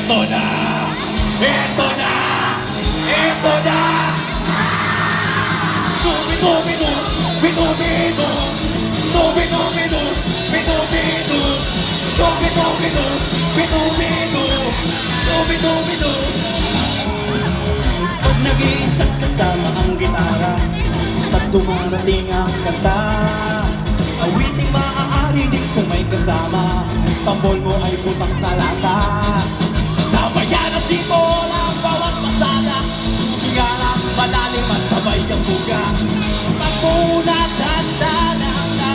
Eto na! Eto na! Eto na! Dubi-dubi-du! Bidu-bidu! Dubi-dubi-du! Bidu-bidu! Dubi-dubi-du! Bidu-bidu! Dubi-dubi-du! Pag nag-iisang kasama ang gitara, basta't dumarating ang kanta, awiting maaari din kung may kasama, tambol mo ay butas na lata. Sabayan at sipol ang bawat pasada, huminga ng malalim at sabay ang buga. Pagpunat, handa na handa,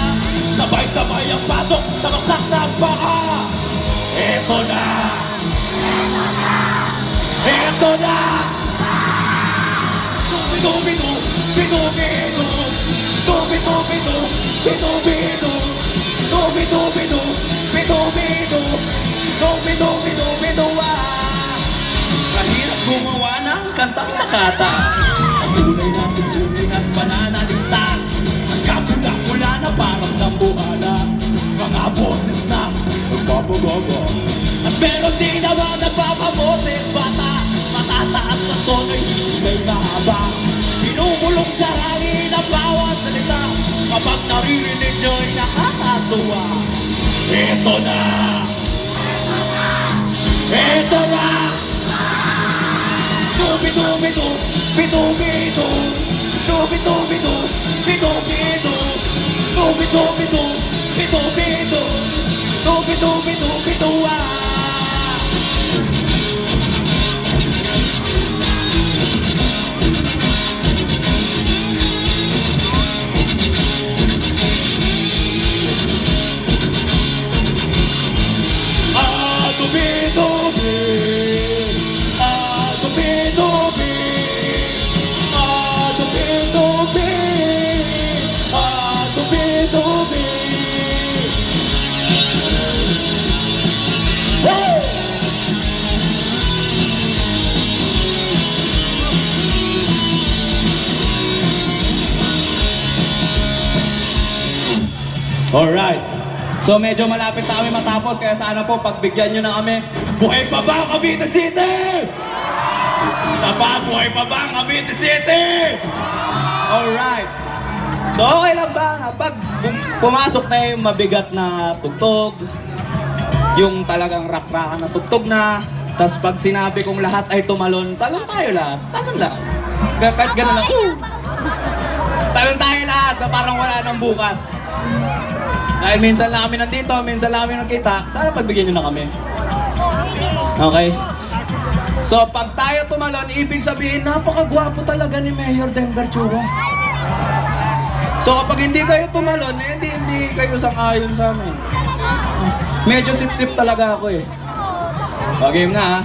sabay-sabay ang pasok sa baksak ng paa. Eto na! Eto na! Dubi-dubi-du! Bidu-bidu! Dubi-dubi-du! Bidu-bidu! Dubi-dubi-du! Bidu-bidu! Dubi-dubi-du! Bidu-ah! Mahirap gumawa ng kantang nakata, ang kulay na tubig at pananalita, ang kapula-pula na parang nambuhala, mga boses na nagpapagogo, at melody naman nagpapaboses. Bata, matataas sa tono'y hindi mahaba, binubulong sa hangin ang bawat salita, kapag naririnig nyo'y nakakatuwa. Eto na! Eto na! Dubi-dubi-du! Bidu-bidu! Dubi-dubi-du! Bidu-bidu! Dubi-dubi-du! Bidu-bidu! Dubi-dubi-du! Bidu-ah! Ah, dubi-dubi, ah, dubi-dubi, ah, dubi-dubi, ah, dubi-dubi. Woo! Alright. So medyo malapit na kami matapos, kaya sana po pagbigyan nyo na kami. Buhay pa ba ang Cavite City? Isa pa, buhay pa ba ang Cavite City? Alright. So okay lang ba na pag pumasok na yung mabigat na tugtog, yung talagang rock-rockan na tugtog na, tapos pag sinabi kong lahat ay tumalon, talon tayo lahat, talon lang. Kahit gano'n lang, talon tayo lahat na parang wala nang bukas. Dahil minsan lang kami nandito, minsan lang kami nakita, sana pagbigyan nyo na kami. Okay? So pag tayo tumalon, ibig sabihin, napakagwapo talaga ni Mayor Denver Chua. So kapag hindi kayo tumalon, hindi kayo sang-ayon sa amin. Medyo sip-sip talaga ako eh. Okay na ha.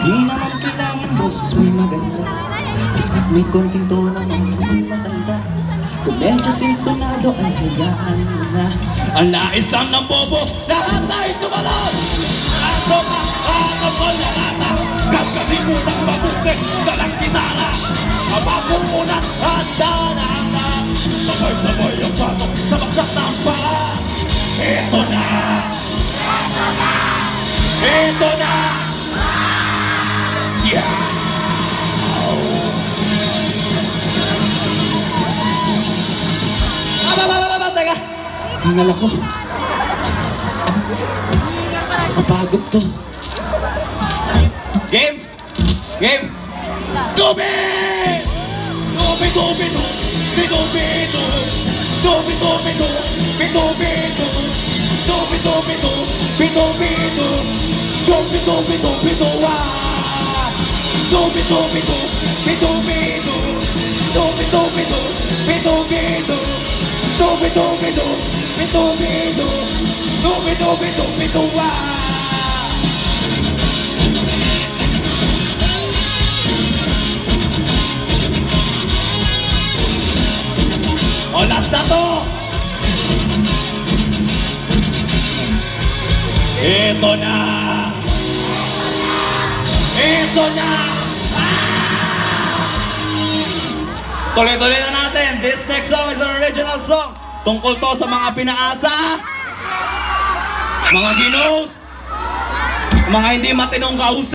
Di naman kailangan boses may maganda, basta't may konting tono na may matanda. Kung medyo sintonado ay hayaan mo na. Ang nais lang ng bobo, lahat tayo tumalon! Ato ka, akapal na lata, kas-kasi munang mabuti, dalang gitara, kapapunat, handa na handa, sabay-sabay ang pasok sa baksak ng paa. Eto na! Eto na! Eto na! Yeah! Teka! Hingal ako. Nakakapagod to. Game! Game! Dubi! Dubi-dubi-du! Bidu-bidu! Dubi-dubi-du! Bidu-bidu! Dubi-dubi-du! Bidu-bidu! Dubi-dubi-du! Bidu-ah! Dubi-dubi-du! Bidu-bidu! Dubi-dubi-du! Bidu-bidu! Dubi-dubi-du! Bidu-bidu! Dubi-dubi-du! Bidu-ah! O, last na to! Ito na! Ito na! Tuloy-tuloy na natin. This next song is an original song. Tungkol to sa mga pinaasa. mga ginos, mga hindi matinong kausap.